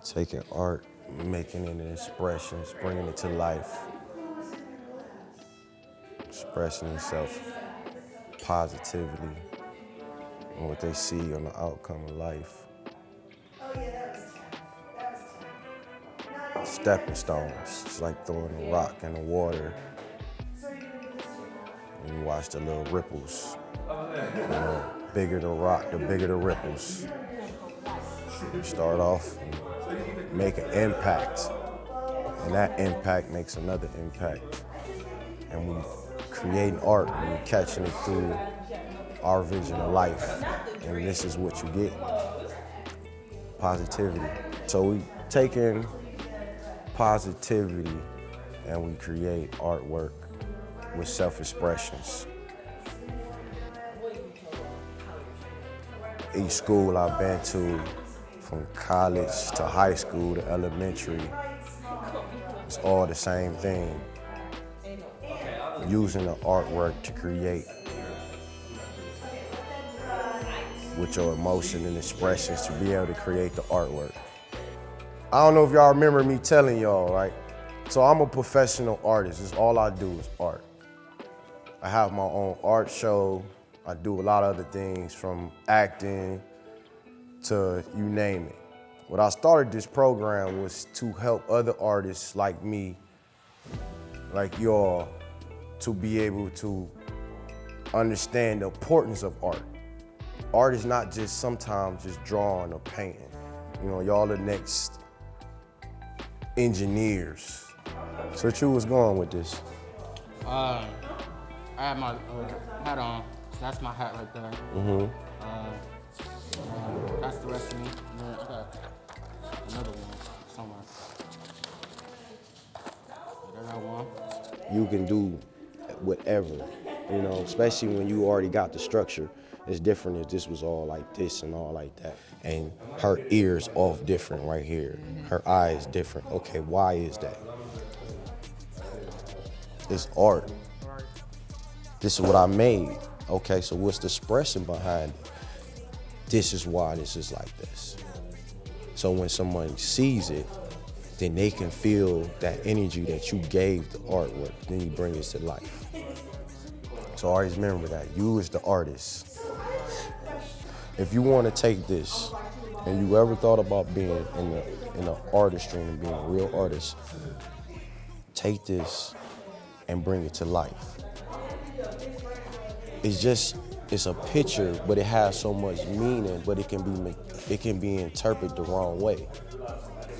Taking art, making it into expressions, bringing it to life, expressing itself positively and what they see on the outcome of life. Stepping stones, it's like throwing a rock in the water and you watch the little ripples. You know, bigger the rock, the bigger the ripples. You start off and make an impact, and that impact makes another impact. And we creating art and we're catching it through our vision of life. And this is what you get, positivity. So we taking positivity and we create artwork with self-expressions. Each school I've been to, from college to high school to elementary, it's all the same thing. Using the artwork to create with your emotion and expressions to be able to create the artwork. I don't know if y'all remember me telling y'all, right? So I'm a professional artist. It's all I do is art. I have my own art show. I do a lot of other things from acting to you name it. When I started this program was to help other artists like me, like y'all, to be able to understand the importance of art. Art is not just sometimes just drawing or painting. You know, y'all the next engineers. So what you was going with this? I had my hat on, so that's my hat right there. Mm-hmm. That's the rest of me. And then I got another one somewhere. I got one. You can do whatever, you know, especially when you already got the structure. It's different if this was all like this and all like that. And her ears off different right here. Her eyes different. Okay, why is that? It's art. This is what I made. Okay, so what's the expression behind it? This is why this is like this. So when someone sees it, then they can feel that energy that you gave the artwork, then you bring it to life. So always remember that, you is the artist. If you want to take this, and you ever thought about being in the artistry and being a real artist, take this and bring it to life. It's a picture, but it has so much meaning, but it can be interpreted the wrong way,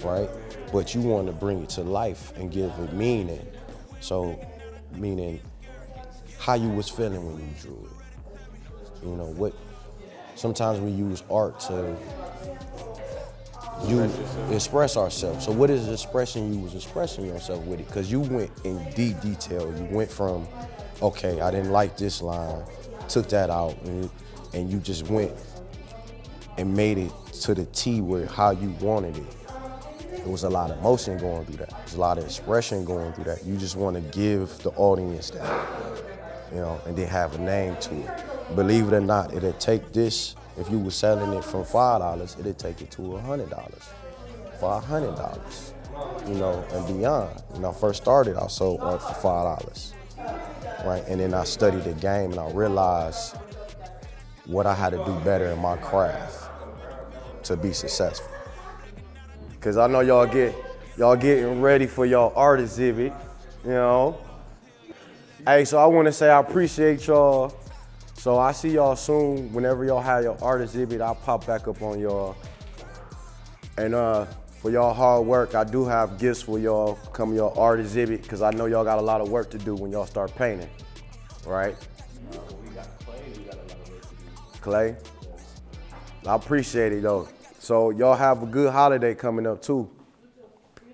right? But you want to bring it to life and give it meaning. So, meaning how you was feeling when you drew it. You know, sometimes we use art to express ourselves. So what is the expression you was expressing yourself with it? Because you went in deep detail. You went from, okay, I didn't like this line, took that out, and you just went and made it to the T where how you wanted it. There was a lot of emotion going through that. There's a lot of expression going through that. You just want to give the audience that, you know, and then have a name to it. Believe it or not, it'll take this, if you were selling it from $5, it'll take it to $100, $500, you know, and beyond. When I first started, I sold art for $5, right? And then I studied the game and I realized what I had to do better in my craft to be successful. Cause I know y'all getting ready for y'all art exhibit, you know. Hey, so I want to say I appreciate y'all. So I see y'all soon. Whenever y'all have your art exhibit, I'll pop back up on y'all. And for y'all hard work, I do have gifts for y'all come your art exhibit, because I know y'all got a lot of work to do when y'all start painting, right? We got clay, we got a lot of work to do. Clay? I appreciate it though. So y'all have a good holiday coming up too.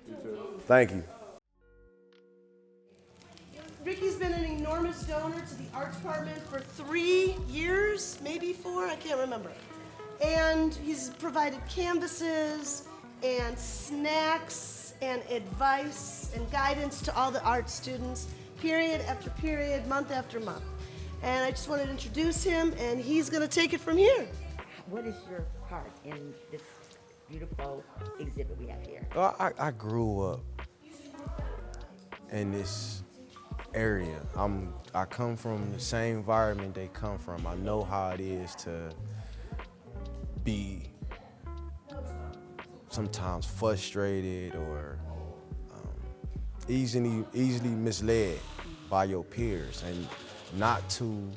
You too. Thank you. Ricky's been an enormous donor to the art department for 3 years, maybe 4, I can't remember. And he's provided canvases and snacks and advice and guidance to all the art students, period after period, month after month. And I just wanted to introduce him, and he's gonna take it from here. What is your part in this beautiful exhibit we have here? I grew up in this area. I come from the same environment they come from. I know how it is to be sometimes frustrated or easily misled by your peers, and not to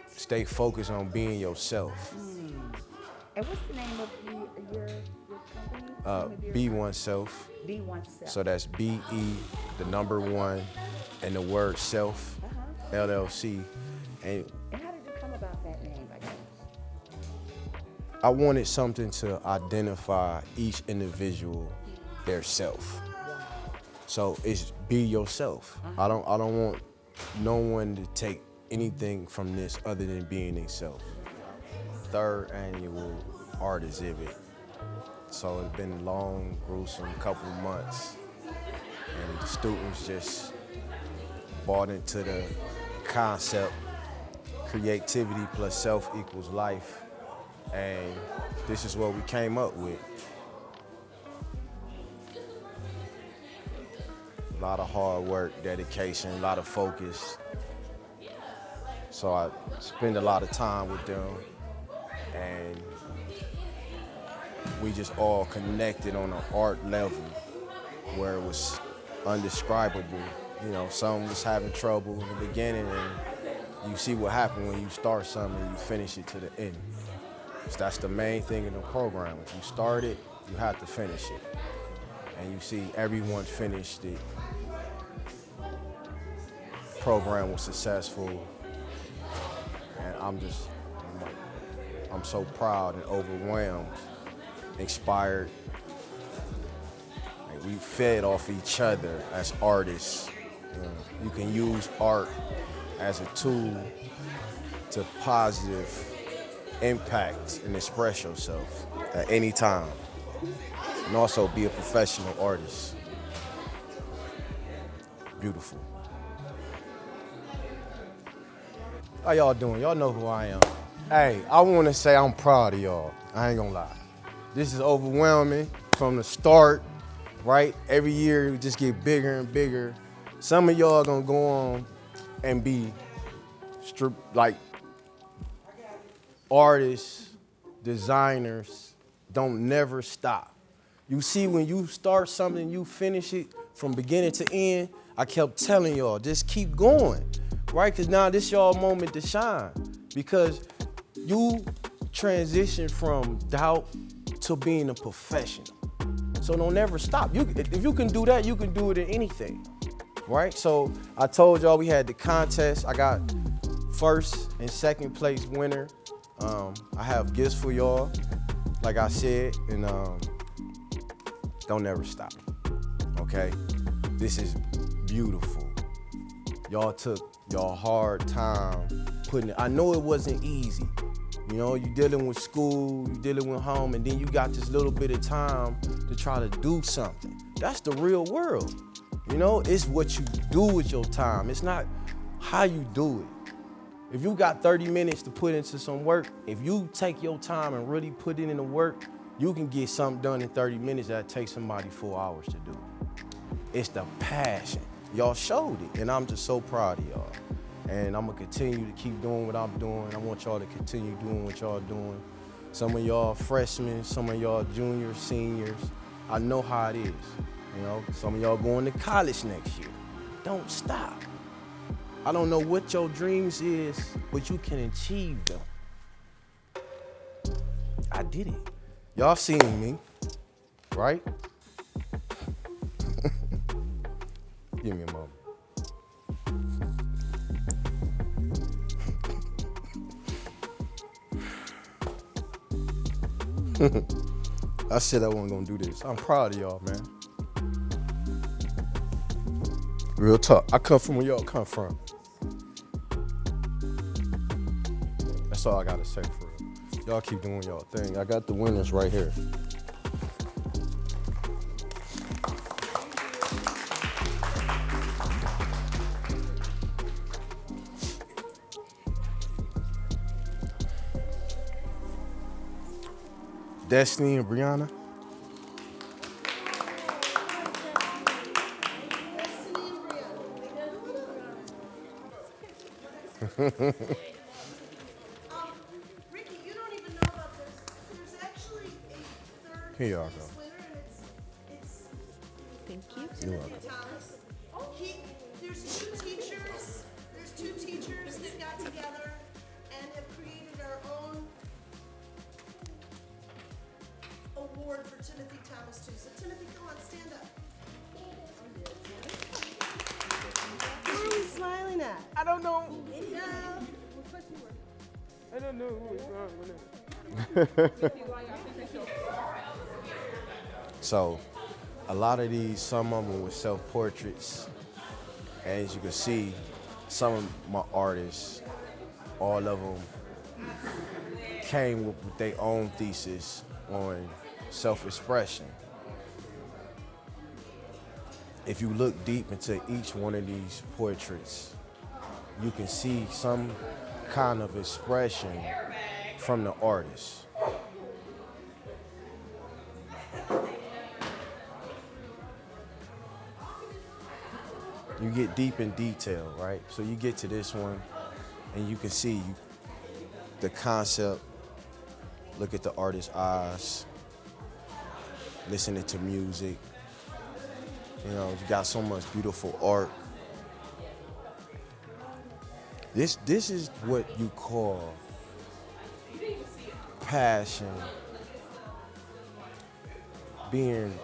stay focused on being yourself. And what's the name of your company? Be oneself. Be oneself. So that's BE, the number one, and the word self, LLC. And And how did you come about that name, I guess? I wanted something to identify each individual, their self. So it's be yourself. I don't want no one to take anything from this other than being themselves. Third annual art exhibit. So it's been a long, gruesome couple months. And the students just bought into the concept, creativity plus self equals life. And this is what we came up with. A lot of hard work, dedication, a lot of focus. So I spend a lot of time with them, and we just all connected on an art level where it was undescribable. You know, some was having trouble in the beginning, and you see what happened when you start something and you finish it to the end. So that's the main thing in the program. If you start it, you have to finish it. And you see everyone finished it. Program was successful. And I'm so proud and overwhelmed, inspired. Like, we fed off each other as artists. You know, you can use art as a tool to positive impact and express yourself at any time. And also be a professional artist. Beautiful. How y'all doing? Y'all know who I am. Hey, I want to say I'm proud of y'all. I ain't gonna lie. This is overwhelming from the start, right? Every year it just get bigger and bigger. Some of y'all gonna go on and be like artists, designers, don't never stop. You see, when you start something, you finish it from beginning to end. I kept telling y'all, just keep going, right? Because now this y'all moment to shine, because you transition from doubt to being a professional. So don't ever stop. If you can do that, you can do it in anything, right? So I told y'all we had the contest. I got first and second place winner. I have gifts for y'all, like I said, and don't ever stop, okay? This is beautiful. Y'all took y'all hard time putting it. I know it wasn't easy. You know, you dealing with school, you dealing with home, and then you got this little bit of time to try to do something. That's the real world. You know, it's what you do with your time. It's not how you do it. If you got 30 minutes to put into some work, if you take your time and really put it into work, you can get something done in 30 minutes that takes somebody 4 hours to do. It's the passion. Y'all showed it, and I'm just so proud of y'all. And I'm gonna continue to keep doing what I'm doing. I want y'all to continue doing what y'all doing. Some of y'all freshmen, some of y'all juniors, seniors. I know how it is. You know, some of y'all going to college next year. Don't stop. I don't know what your dreams is, but you can achieve them. I did it. Y'all seen me, right? Give me a moment. I said I wasn't gonna do this. I'm proud of y'all, man. Real talk. I come from where y'all come from. That's all I gotta say for it. Y'all keep doing y'all thing. I got the winners right here. Destiny and Brianna. Ricky, you don't even know about this. There's actually a third Here y'all place go. winner, and it's Thank you. You're welcome. Thomas. There's two teachers that got together and have created our own award for Timothy Thomas too. So Timothy, come on, stand up. Who are we smiling at? I don't know. Yeah. I don't know who it's So, a lot of these, some of them were self-portraits. And as you can see, some of my artists, all of them came with their own thesis on self-expression. If you look deep into each one of these portraits, you can see some kind of expression from the artist. You get deep in detail, right? So you get to this one, and you can see the concept. Look at the artist's eyes. Listening to music. You know, you got so much beautiful art. This is what you call passion. Being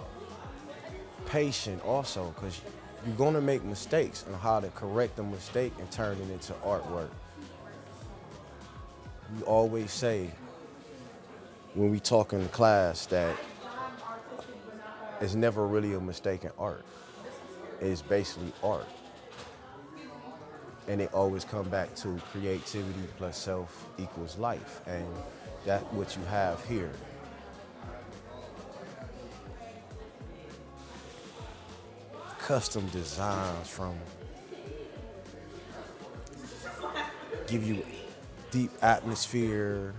patient also, because you're gonna make mistakes and how to correct the mistake and turn it into artwork. We always say when we talk in class that it's never really a mistake in art. It's basically art. And it always come back to creativity plus self equals life. And that's what you have here. Custom designs from give you deep atmosphere,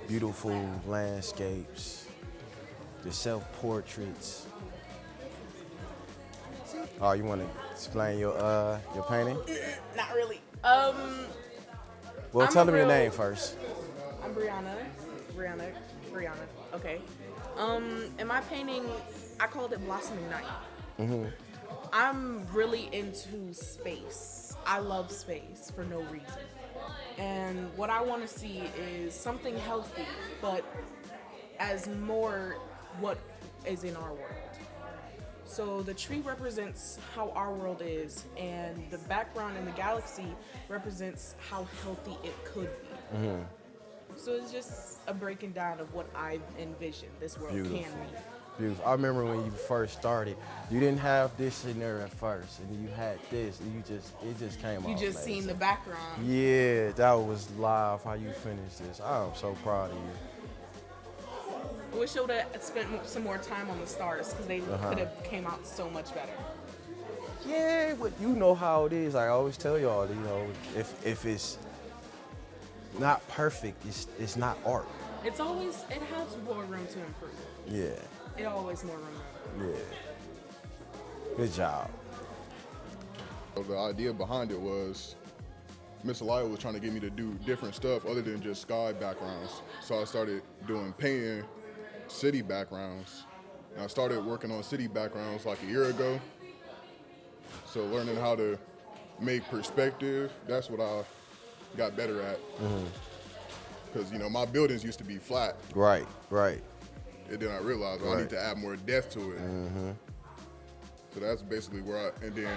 beautiful landscapes, the self-portraits. Oh, you want to explain your painting? Not really. Well, I'm tell a them your real- name first. I'm Brianna. Okay. In my painting, I called it Blossoming Night. I'm really into space. I love space for no reason. And what I want to see is something healthy, but as more what is in our world. So the tree represents how our world is, and the background in the galaxy represents how healthy it could be. So it's just a breaking down of what I envision this world Beautiful. can be. Beautiful. I remember when you first started, you didn't have this in there at first, and then you had this, and it just came out. You just amazing. seen the background. Yeah, that was live how you finished this. I'm so proud of you. I wish I would have spent some more time on the stars because they could have came out so much better. Yeah, but you know how it is. Like I always tell y'all, you know, if it's not perfect, it's not art. It has more room to improve. Yeah, It always more room to improve. yeah. Good job. The idea behind it was Miss Elia was trying to get me to do different stuff other than just sky backgrounds. So I started doing painting city backgrounds. And I started working on city backgrounds like a year ago. So learning how to make perspective, that's what I got better at. Because, you know, my buildings used to be flat. Right. And then I realized I need to add more depth to it. So that's basically where and then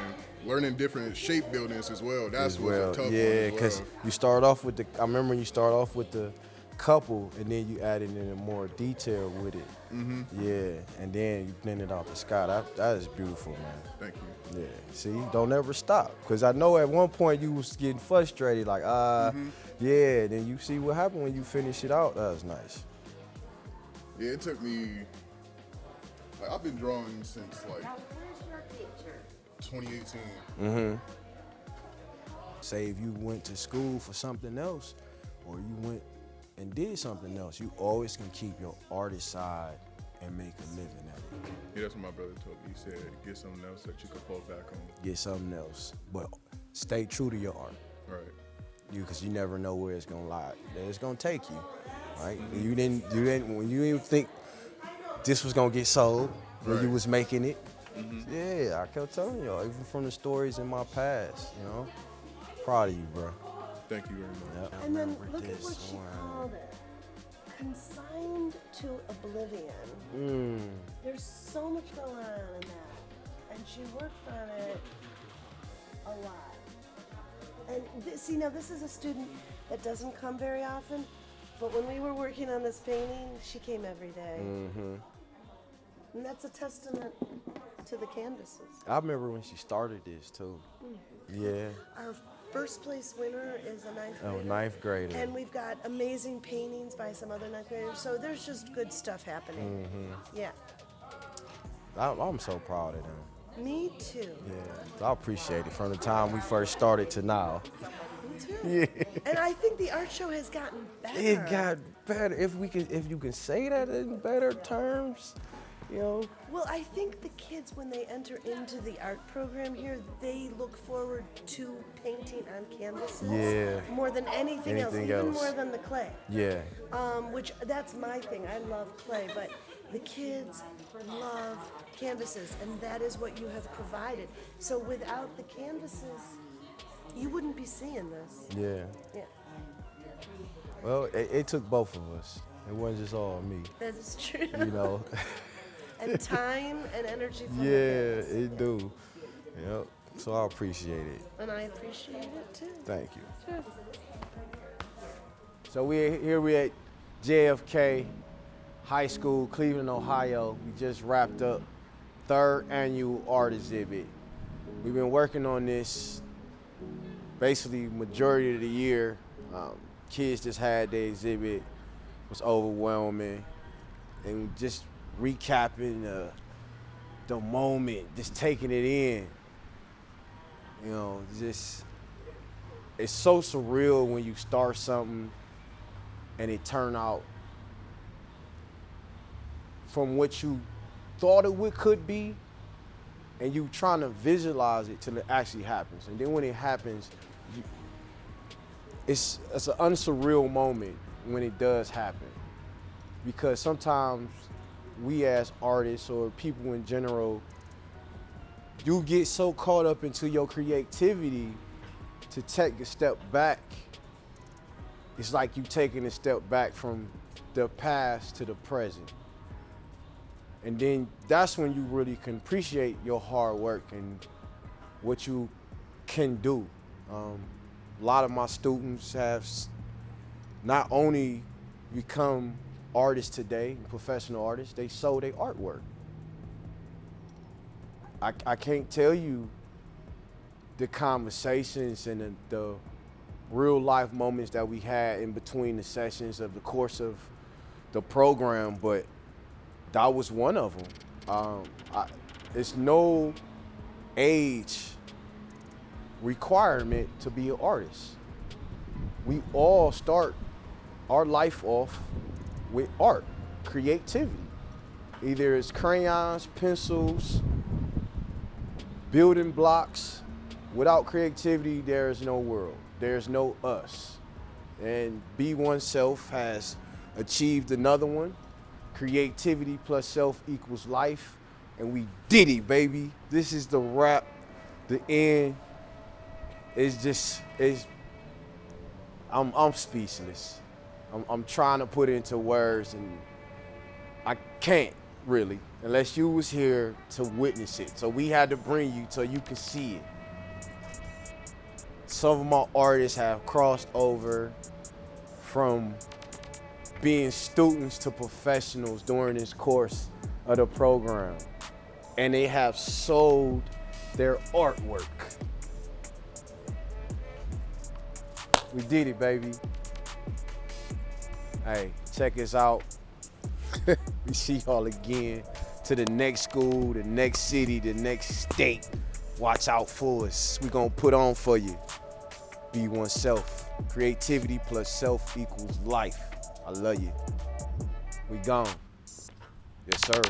learning different shape buildings as well. That's what's a tough one yeah, as because well. you start off with I remember you start off with the couple, and then you added in more detail with it. Yeah, and then you blended out the sky. That is beautiful, man. Thank you. Yeah, see, don't ever stop. Because I know at one point you was getting frustrated, like, yeah, then you see what happened when you finish it out. That was nice. Yeah, it took me, like, I've been drawing since like Now, where's your picture? 2018. Say if you went to school for something else, or you went and did something else, you always can keep your artist side and make a living at it. Yeah, that's what my brother told me. He said, get something else that you can fall back on. Get something else, but stay true to your art. Right. because you never know where it's gonna lie. It's gonna take you, right? You didn't when you didn't think this was gonna get sold when you was making it. Yeah, I kept telling y'all, even from the stories in my past, you know. Proud of you, bro. Thank you very much. Yep. And then Remember look at this what she one. called it. Consigned to oblivion. There's so much going on in that. And she worked on it a lot. And see, now this is a student that doesn't come very often, but when we were working on this painting, she came every day. And that's a testament to the canvases. I remember when she started this too. Yeah. Our first place winner is a ninth grader. Oh, ninth grader. And we've got amazing paintings by some other ninth graders. So there's just good stuff happening. Yeah. I'm so proud of them. Me too. Yeah, I appreciate it from the time we first started to now. Me too. Yeah. And I think the art show has gotten better. It got better. If you can say that in better terms, you know. Well, I think the kids, when they enter into the art program here, they look forward to painting on canvases. Yeah. More than anything else, Anything even else. more than the clay. Yeah. Which that's my thing. I love clay, but the kids love canvases, and that is what you have provided. So without the canvases, you wouldn't be seeing this. Yeah. Yeah, Well, it took both of us. It wasn't just all me. that is true. You know. And time and energy from the Yeah, kids. it do. Yep. So I appreciate it. And I appreciate it too. Thank you. Sure. So we're at JFK High School, Cleveland, Ohio. We just wrapped up 3rd annual art exhibit. We've been working on this basically majority of the year. Kids just had their exhibit. It was overwhelming. And just recapping the moment, just taking it in. You know, just, it's so surreal when you start something and it turn out from what you thought it could be, and you trying to visualize it till it actually happens. And then when it happens, it's an unsurreal moment when it does happen. Because sometimes we as artists or people in general, you get so caught up into your creativity to take a step back. It's like you taking a step back from the past to the present. And then that's when you really can appreciate your hard work and what you can do. A lot of my students have not only become artists today, professional artists, they sold their artwork. I can't tell you the conversations and the real life moments that we had in between the sessions of the course of the program, but that was one of them. It's no age requirement to be an artist. We all start our life off with art, creativity. Either it's crayons, pencils, building blocks. Without creativity, there is no world. There's no us. And Be Oneself has achieved another one. Creativity plus self equals life. And we did it, baby. This is the wrap, the end. I'm speechless. I'm trying to put it into words, and I can't really, unless you was here to witness it. So we had to bring you so you can see it. Some of my artists have crossed over from being students to professionals during this course of the program, and they have sold their artwork. We did it, baby. Hey, check us out. We see y'all again to the next school, the next city, the next state. Watch out for us. We gonna put on for you. Be Oneself. Creativity plus self equals life. I love you. We gone. Yes, sir.